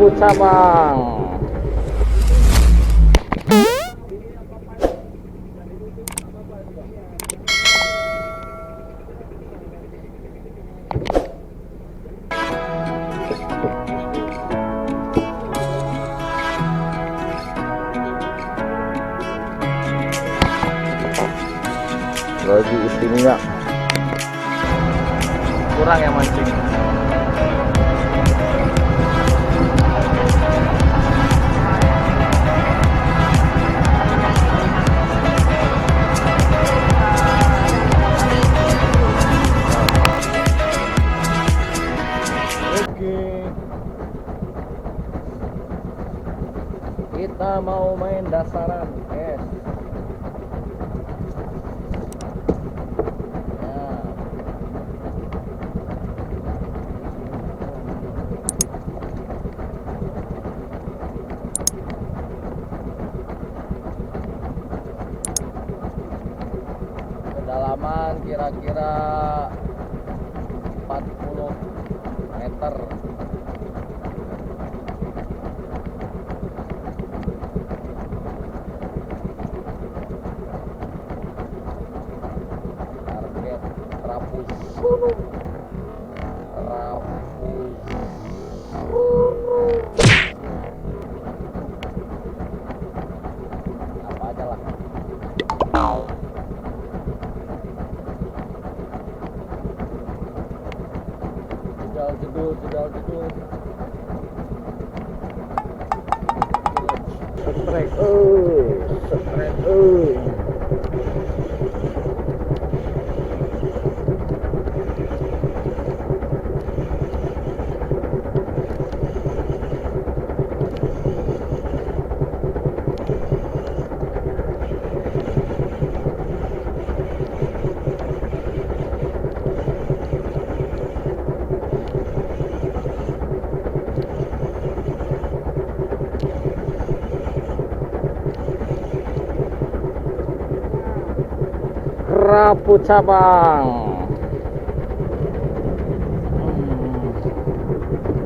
Rabu cabang. Lagi isi minyak, kurang yang mancing. Oke, kita mau main dasaran, guys. Kedalaman kira-kira 40 meter. Target Rapus Sunu. Apa aja lah. Jedul. Setrek, Rabu cabang.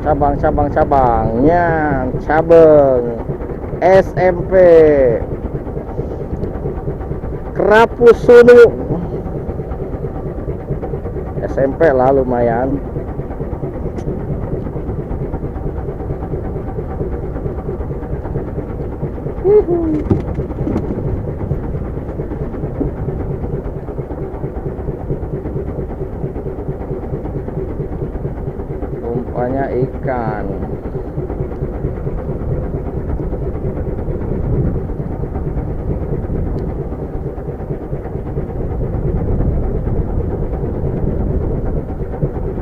Cabangnya cabang SMP Rapus Sunu. SMP lah lumayan. Umpannya ikan.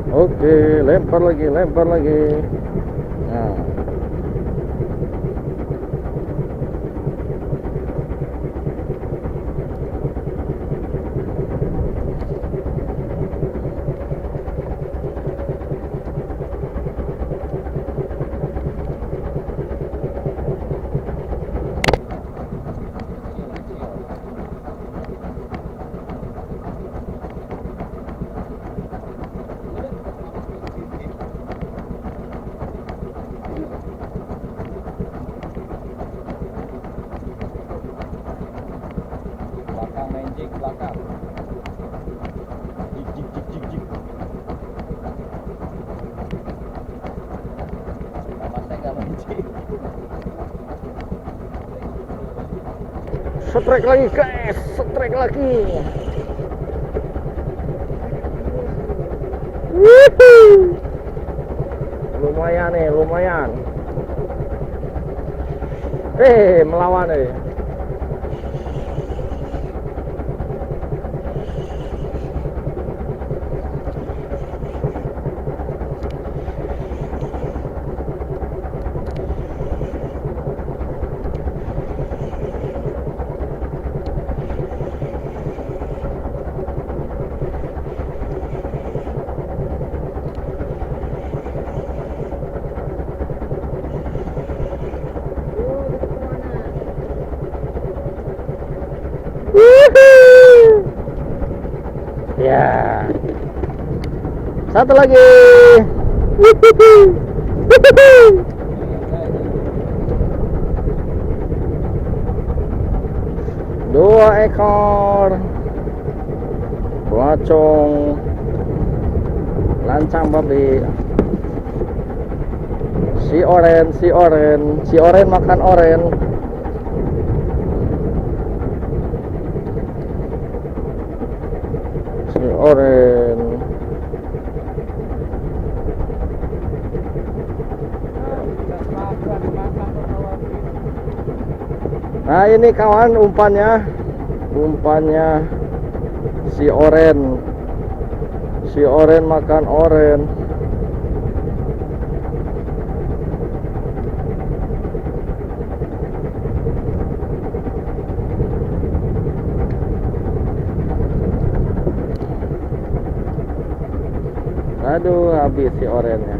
Oke, lempar lagi. Nah. Belakang. Jik. Nama saya nggak mancing. Setrek lagi guys, setrek lagi. Lumayan. Melawan nih. Ya. Satu lagi. ekor belatung lancang babi. Si oren makan oren. Si oren. Nah ini kawan umpannya si oren makan oren. Aduh, habis si orennya.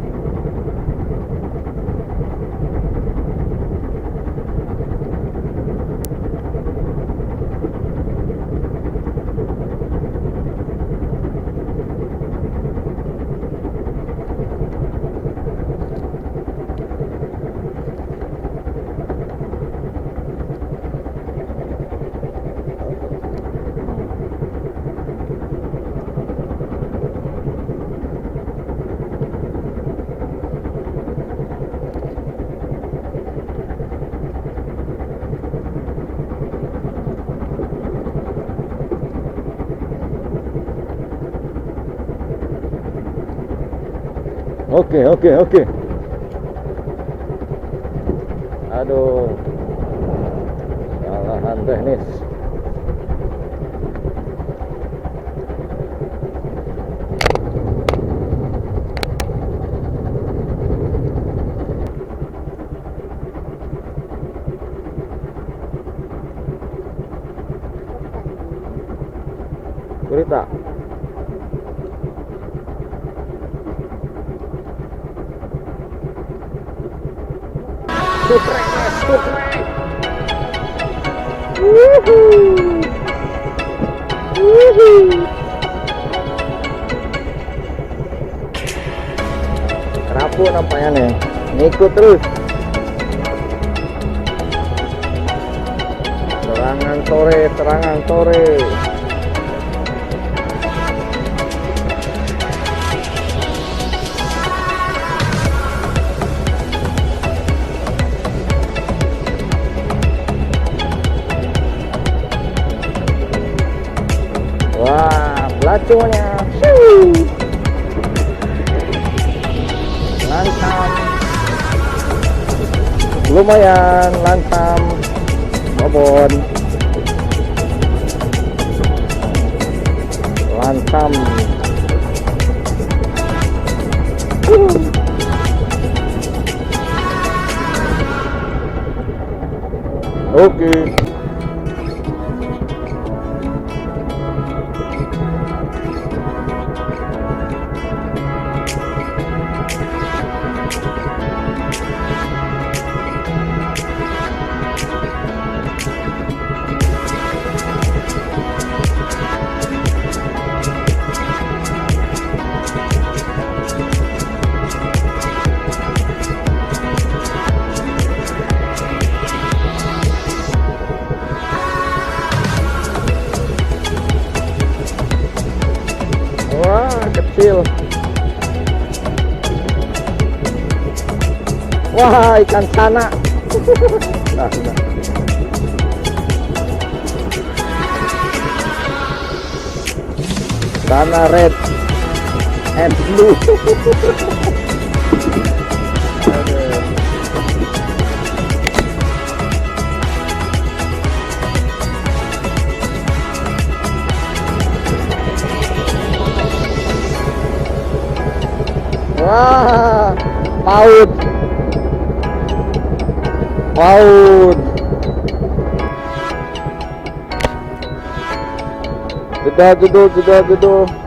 Oke. Aduh, kesalahan teknis. Gurita. Sutrek. Kerapu nampaknya nih. Ngikut terus. Serangan sore. Wah, belacungnya. Lantam. Lumayan lantam. Bobon. Lantam. Oke. Kecil. Wah, ikan sana. Nah. Sana red and blue. Wah, paut. Jeda.